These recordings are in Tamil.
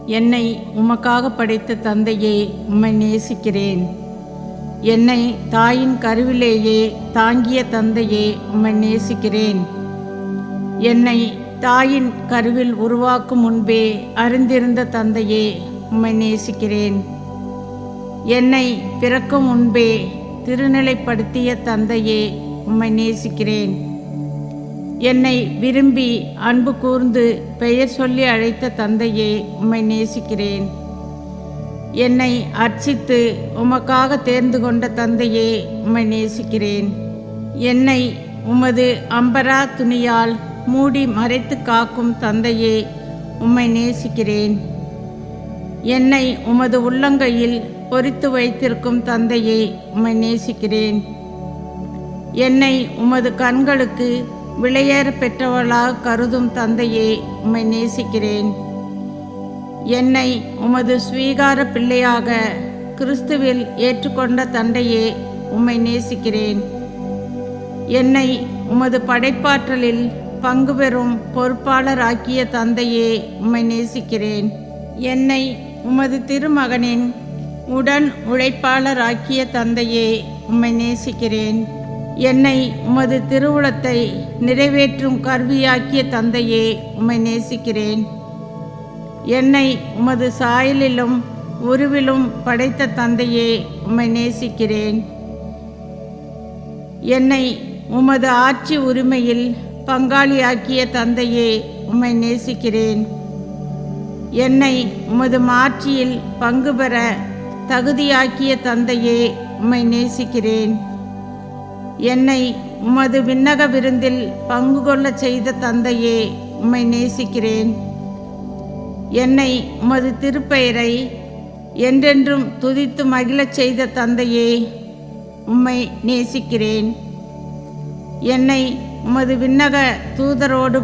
என்னை உமக்காக படைத்த தந்தையே, உம்மை நேசிக்கிறேன். என்னை தாயின் கருவிலேயே தாங்கிய தந்தையே, உம்மை நேசிக்கிறேன். என்னை தாயின் கருவில் உருவாக்கும் முன்பே அறிந்திருந்த தந்தையே, உம்மை நேசிக்கிறேன். என்னை பிறக்கும் முன்பே திருநிலைப்படுத்திய தந்தையே, உம்மை நேசிக்கிறேன். என்னை விரும்பி அன்பு கூர்ந்து பெயர் சொல்லி அழைத்த தந்தையே, உம்மை நேசிக்கிறேன். என்னை அர்ச்சித்து உமக்காக தேர்ந்து கொண்ட தந்தையே, உம்மை நேசிக்கிறேன். என்னை உமது அம்பரா துணியால் மூடி மறைத்து காக்கும் தந்தையே, உம்மை நேசிக்கிறேன். என்னை உமது உள்ளங்கையில் பொறித்து வைத்திருக்கும் தந்தையே, உம்மை நேசிக்கிறேன். என்னை உமது கண்களுக்கு விலையேற பெற்றவளாக கருதும் தந்தையே, உம்மை நேசிக்கிறேன். என்னை உமது ஸ்வீகார பிள்ளையாக கிறிஸ்துவில் ஏற்றுக்கொண்ட தந்தையே, உம்மை நேசிக்கிறேன். என்னை உமது படைப்பாற்றலில் பங்கு பெறும் பொறுப்பாளராக்கிய தந்தையே, உம்மை நேசிக்கிறேன். என்னை உமது திருமகனின் உடன் உழைப்பாளராக்கிய தந்தையே, உம்மை நேசிக்கிறேன். என்னை உமது திருவுளத்தை நிறைவேற்றும் கருவியாக்கிய தந்தையே, உம்மை நேசிக்கிறேன். என்னை உமது சாயலிலும் உருவிலும் படைத்த தந்தையே, உம்மை நேசிக்கிறேன். என்னை உமது ஆட்சி உரிமையில் பங்காளியாக்கிய தந்தையே, உம்மை நேசிக்கிறேன். என்னை உமது மாட்சியில் பங்கு பெற தகுதியாக்கிய தந்தையே, உம்மை நேசிக்கிறேன். என்னை உமது விண்ணக விருந்தில் பங்கு கொள்ள செய்த தந்தையே, உம்மை நேசிக்கிறேன். என்னை உமது திருப்பெயரை என்றென்றும் துதித்து மகிழச் செய்த தந்தையே, உம்மை நேசிக்கிறேன். என்னை உமது விண்ணக தூதரோடு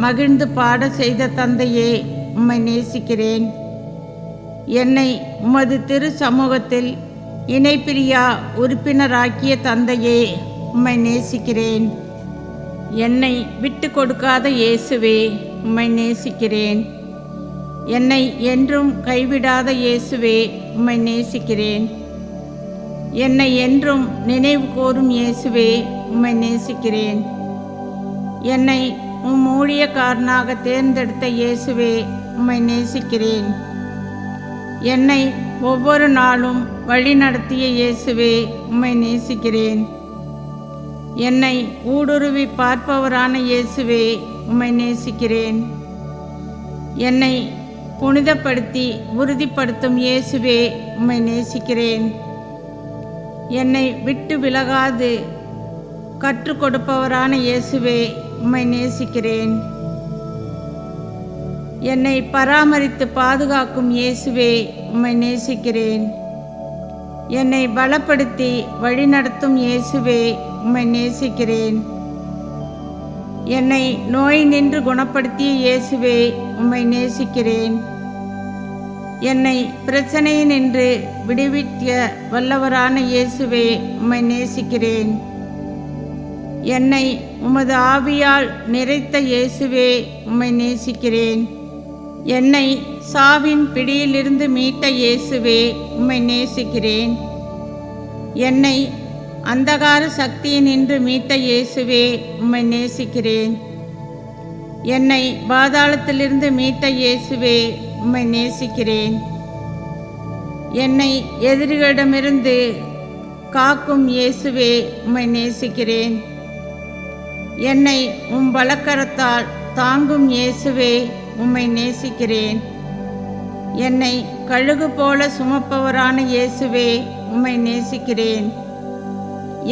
மகிழ்ந்து பாட செய்த தந்தையே, உம்மை நேசிக்கிறேன். என்னை உமது திரு சமூகத்தில் இணைப்பிரியா உறுப்பினராக்கிய தந்தையே, உம்மை நேசிக்கிறேன். என்னை விட்டு கொடுக்காத இயேசுவே, உம்மை நேசிக்கிறேன். என்னை என்றும் கைவிடாத இயேசுவே, உம்மை நேசிக்கிறேன். என்னை என்றும் நினைவு கூரும் இயேசுவே, உம்மை நேசிக்கிறேன். என்னை உம் ஊழியக்காரனாக தேர்ந்தெடுத்த இயேசுவே, உம்மை நேசிக்கிறேன். என்னை ஒவ்வொரு நாளும் வழி நடத்திய இயேசுவே, உம்மை நேசிக்கிறேன். என்னை ஊடுருவி பார்ப்பவரான இயேசுவே, உம்மை நேசிக்கிறேன். என்னை புனிதப்படுத்தி உறுதிப்படுத்தும் இயேசுவே, உம்மை நேசிக்கிறேன். என்னை விட்டு விலகாது கற்றுக் கொடுப்பவரான இயேசுவே, உம்மை நேசிக்கிறேன். என்னை பராமரித்து பாதுகாக்கும் இயேசுவே, உம்மை நேசிக்கிறேன். என்னை பலப்படுத்தி வழிநடத்தும் இயேசுவே, உம்மை நேசிக்கிறேன். என்னை நோய் நின்று குணப்படுத்திய இயேசுவே, உம்மை நேசிக்கிறேன். என்னை பிரச்சனையினின்று விடுவிக்க வல்லவரான இயேசுவே, உம்மை நேசிக்கிறேன். என்னை உமது ஆவியால் நிறைத்த இயேசுவே, உம்மை நேசிக்கிறேன். என்னை சாவின் பிடியிலிருந்து மீட்ட இயேசுவே, உம்மை நேசிக்கிறேன். என்னை அந்தகார சக்தியினின்று மீட்ட இயேசுவே, உம்மை நேசிக்கிறேன். என்னை பாதாளத்திலிருந்து மீட்ட இயேசுவே, உம்மை நேசிக்கிறேன். என்னை எதிரிகளிடமிருந்து காக்கும் இயேசுவே, உம்மை நேசிக்கிறேன். என்னை உம் பலக்கரத்தால் தாங்கும் இயேசுவே, உம்மை நேசிக்கிறேன். என்னை கழுகு போல சுமப்பவரான இயேசுவே, உம்மை நேசிக்கிறேன்.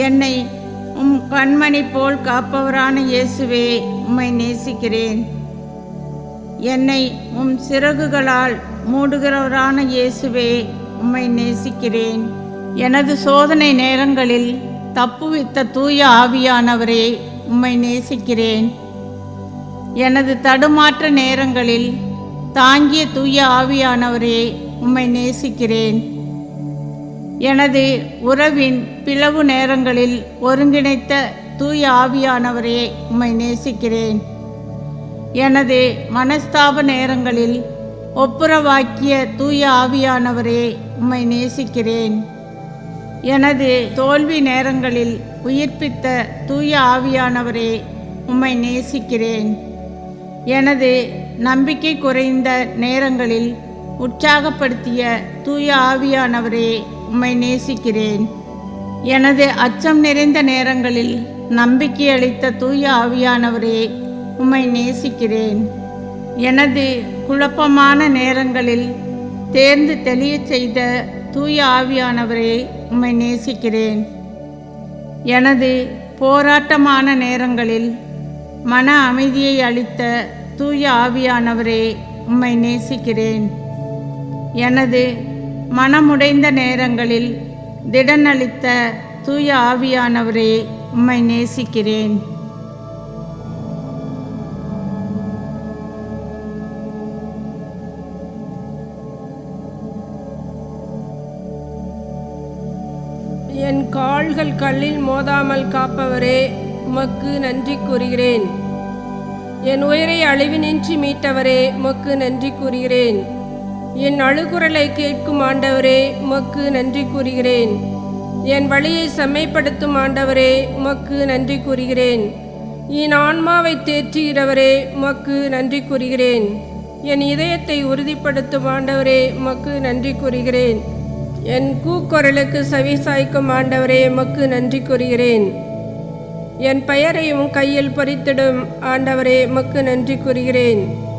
என்னை உம் கண்மணி போல் காப்பவரான இயேசுவே, உம்மை நேசிக்கிறேன். என்னை உம் சிறகுகளால் மூடுகிறவரான இயேசுவே, உம்மை நேசிக்கிறேன். எனது சோதனை நேரங்களில் தப்புவித்த தூய ஆவியானவரே, உம்மை நேசிக்கிறேன். எனது தடுமாற்ற நேரங்களில் தாங்கிய தூய ஆவியானவரே, உம்மை நேசிக்கிறேன். எனது உறவின் பிளவு நேரங்களில் ஒருங்கிணைத்த தூய ஆவியானவரே, உம்மை நேசிக்கிறேன். எனது மனஸ்தாப நேரங்களில் ஒப்புரவாக்கிய தூய ஆவியானவரே, உம்மை நேசிக்கிறேன். எனது தோல்வி நேரங்களில் உயிர்ப்பித்த தூய ஆவியானவரே, உம்மை நேசிக்கிறேன். எனது நம்பிக்கை குறைந்த நேரங்களில் உற்சாகப்படுத்திய தூய ஆவியானவரே, உம்மை நேசிக்கிறேன். எனது அச்சம் நிறைந்த நேரங்களில் நம்பிக்கை அளித்த தூய ஆவியானவரே, உம்மை நேசிக்கிறேன். எனது குழப்பமான நேரங்களில் தேர்ந்து தெளிய செய்த தூய ஆவியானவரே, உம்மை நேசிக்கிறேன். எனது போராட்டமான நேரங்களில் மன அமைதியை அளித்த தூய ஆவியானவரே, உம்மை நேசிக்கிறேன். எனது மனமுடைந்த நேரங்களில் திடனளித்த தூய ஆவியானவரே, உம்மை நேசிக்கிறேன். என் கால்கள் கல்லில் மோதாமல் காப்பவரே, உமக்கு நன்றி கூறுகிறேன். என் உயிரை அழிவினின்றி மீட்டவரே, உமக்கு நன்றி கூறுகிறேன். என் அழுகுரலை கேட்கும் ஆண்டவரே, உமக்கு நன்றி கூறுகிறேன். என் வழியை செம்மைப்படுத்தும் ஆண்டவரே, உமக்கு நன்றி கூறுகிறேன். என் ஆன்மாவை தேற்றுகிறவரே, உமக்கு நன்றி கூறுகிறேன். என் இதயத்தை உறுதிப்படுத்தும் ஆண்டவரே, உமக்கு நன்றி கூறுகிறேன். என் கூக்குரலுக்கு செவி சாய்க்கும் ஆண்டவரே, உமக்கு நன்றி கூறுகிறேன். என் பெயரையும் கையில் பொறித்திடும் ஆண்டவரே, உமக்கு நன்றி கூறுகிறேன்.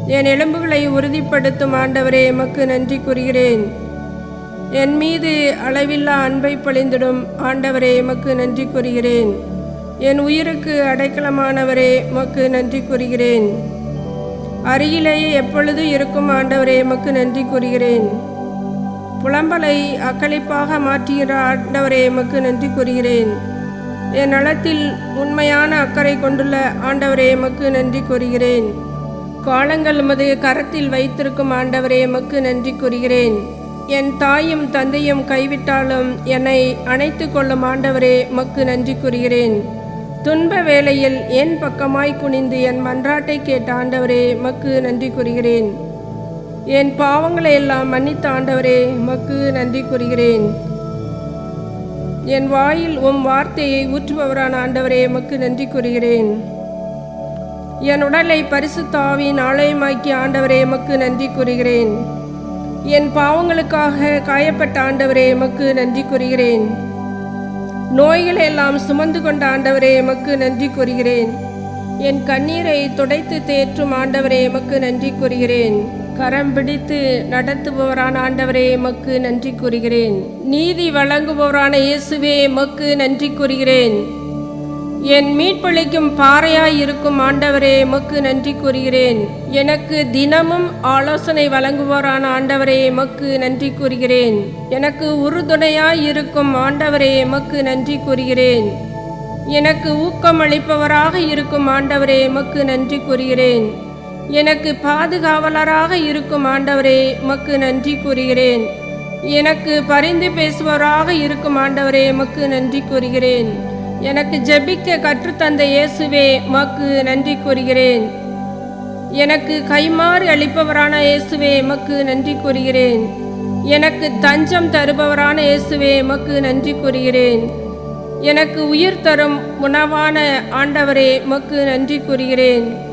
என் எலும்புகளை உறுதிப்படுத்தும் ஆண்டவரே, உமக்கு நன்றி கூறுகிறேன். என் மீது அளவில்லா அன்பை பொழிந்திடும் ஆண்டவரே, உமக்கு நன்றி கூறுகிறேன். என் உயிருக்கு அடைக்கலமானவரே, உமக்கு நன்றி கூறுகிறேன். அருகிலேயே எப்பொழுது இருக்கும் ஆண்டவரே, உமக்கு நன்றி கூறுகிறேன். புலம்பலை அக்களிப்பாக மாற்றுகிற ஆண்டவரே, உமக்கு நன்றி கூறுகிறேன். என் நலத்தில் உண்மையான அக்கறை கொண்டுள்ள ஆண்டவரே, உமக்கு நன்றி கூறுகிறேன். காலங்கள் உமது கரத்தில் வைத்திருக்கும் ஆண்டவரே, உமக்கு நன்றி கூறுகிறேன். என் தாயும் தந்தையும் கைவிட்டாலும் என்னை அணைத்து கொள்ளும் ஆண்டவரே, உமக்கு நன்றி கூறுகிறேன். துன்ப வேளையில் என் பக்கமாய் குனிந்து என் மன்றாட்டை கேட்ட ஆண்டவரே, உமக்கு நன்றி கூறுகிறேன். என் பாவங்களை எல்லாம் மன்னித்த ஆண்டவரே, உமக்கு நன்றி கூறுகிறேன். என் வாயில் உம் வார்த்தையை ஊற்றுபவரான ஆண்டவரே, உமக்கு நன்றி கூறுகிறேன். என் உடலை பரிசுத்த ஆவியின் ஆலயமாக்கிய ஆண்டவரே, உமக்கு நன்றி கூறுகிறேன். என் பாவங்களுக்காக காயப்பட்ட ஆண்டவரே, உமக்கு நன்றி கூறுகிறேன். நோய்களை எல்லாம் சுமந்து கொண்ட ஆண்டவரே, உமக்கு நன்றி கூறுகிறேன். என் கண்ணீரை துடைத்து தேற்றும் ஆண்டவரே, உமக்கு நன்றி கூறுகிறேன். கரம் பிடித்து நடத்துபவரான ஆண்டவரே, உமக்கு நன்றி கூறுகிறேன். நீதி வழங்குபவரான இயேசுவே, உமக்கு நன்றி கூறுகிறேன். என் மீட்பளிக்கும் பாறையாய் இருக்கும் ஆண்டவரே, உமக்கு நன்றி கூறுகிறேன். எனக்கு தினமும் ஆலோசனை வழங்குபவரான ஆண்டவரே, உமக்கு நன்றி கூறுகிறேன். எனக்கு உறுதுணையாய் இருக்கும் ஆண்டவரே, உமக்கு நன்றி கூறுகிறேன். எனக்கு ஊக்கம் அளிப்பவராக இருக்கும் ஆண்டவரே, உமக்கு நன்றி கூறுகிறேன். எனக்கு பாதுகாவலராக இருக்கும் ஆண்டவரே, உமக்கு நன்றி கூறுகிறேன். எனக்கு பரிந்து பேசுபவராக இருக்கும் ஆண்டவரே, உமக்கு நன்றி கூறுகிறேன். எனக்கு ஜெபிக்க கற்றுத்தந்த இயேசுவே, உமக்கு நன்றி கூறுகிறேன். எனக்கு கைமாறு அளிப்பவரான இயேசுவே, உமக்கு நன்றி கூறுகிறேன். எனக்கு தஞ்சம் தருபவரான இயேசுவே, உமக்கு நன்றி கூறுகிறேன். எனக்கு உயிர் தரும் உணவான ஆண்டவரே, உமக்கு நன்றி கூறுகிறேன்.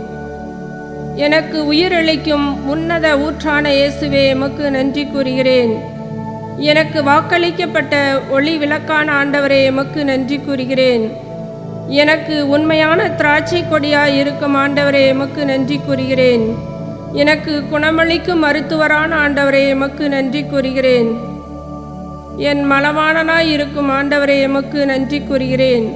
எனக்கு உயிரளிக்கும் உன்னத ஊற்றான இயேசுவே, உமக்கு நன்றி கூறுகிறேன். எனக்கு வாக்களிக்கப்பட்ட ஒளி விளக்கான ஆண்டவரே, உமக்கு நன்றி கூறுகிறேன். எனக்கு உண்மையான திராட்சை கொடியாய் இருக்கும் ஆண்டவரே, உமக்கு நன்றி கூறுகிறேன். எனக்கு குணமளிக்கும் மருத்துவரான ஆண்டவரே, உமக்கு நன்றி கூறுகிறேன். என் மலவாணனாய் இருக்கும் ஆண்டவரே, உமக்கு நன்றி கூறுகிறேன்.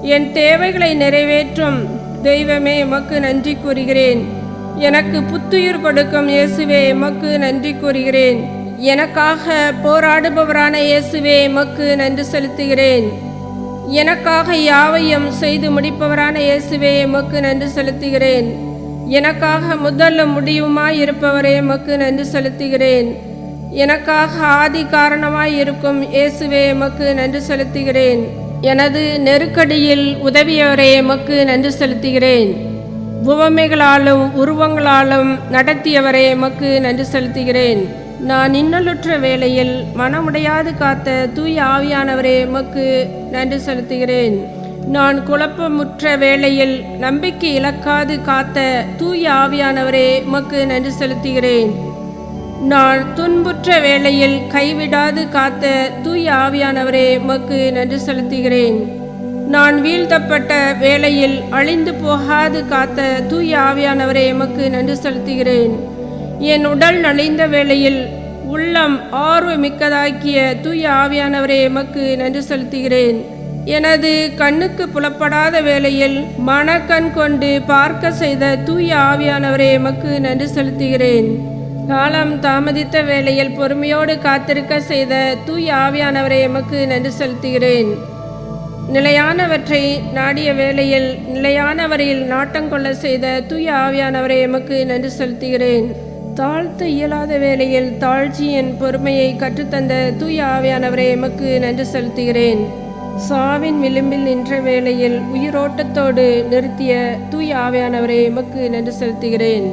என் தேவைகளை நிறைவேற்றும் தெய்வமே, உமக்கு நன்றி கூறுகிறேன். எனக்கு புத்துயிர் கொடுக்கும் இயேசுவே, உமக்கு நன்றி கூறுகிறேன். எனக்காக போராடுபவரான இயேசுவே, உமக்கு நன்றி செலுத்துகிறேன். எனக்காக யாவையும் செய்து முடிப்பவரான இயேசுவே, உமக்கு நன்றி செலுத்துகிறேன். எனக்காக முதலும் முடிவுமாய் இருப்பவரே, உமக்கு நன்றி செலுத்துகிறேன். எனக்காக ஆதி காரணமாய் இருக்கும் இயேசுவே, உமக்கு நன்றி செலுத்துகிறேன். எனது நெருக்கடியில் உதவியவரே, உமக்கு நன்றி செலுத்துகிறேன். உவமைகளாலும் உருவங்களாலும் நடத்தியவரே எமக்கு நன்றி செலுத்துகிறேன். நான் இன்னலுற்ற வேளையில் மனமுடையாது காத்த தூய ஆவியானவரே எமக்கு நன்றி செலுத்துகிறேன். நான் குழப்பமுற்ற வேளையில் நம்பிக்கை இழக்காது காத்த தூய ஆவியானவரே எமக்கு நன்றி செலுத்துகிறேன். நான் துன்புற்ற வேளையில் கைவிடாது காத்த தூய ஆவியானவரே எமக்கு நன்றி செலுத்துகிறேன். நான் வீழ்த்தப்பட்ட வேளையில் அழிந்து போகாது காத்த தூய ஆவியானவரே எமக்கு நன்றி செலுத்துகிறேன். என் உடல் நலிந்த வேளையில் உள்ளம் ஆர்வமிக்கதாக்கிய தூய ஆவியானவரே எமக்கு நன்றி செலுத்துகிறேன். எனது கண்ணுக்கு புலப்படாத வேளையில் மனக்கண் கொண்டு பார்க்க செய்த தூய ஆவியானவரே எமக்கு நன்றி செலுத்துகிறேன். காலம் தாமதித்த வேளையில் பொறுமையோடு காத்திருக்க செய்த தூய ஆவியானவரே எமக்கு நன்றி செலுத்துகிறேன். நிலையானவற்றை நாடிய வேளையில் நிலையானவரையில் நாட்டங்கொள்ள செய்த தூய ஆவியானவரை எமக்கு நன்றி செலுத்துகிறேன். தாழ்த்த இயலாத வேளையில் தாழ்ச்சியின் பொறுமையை கற்றுத்தந்த தூய ஆவியானவரை எமக்கு நன்றி செலுத்துகிறேன். சாவின் விளிம்பில் நின்ற வேளையில் உயிரோட்டத்தோடு நிறுத்திய தூய ஆவியானவரை எமக்கு நன்றி செலுத்துகிறேன்.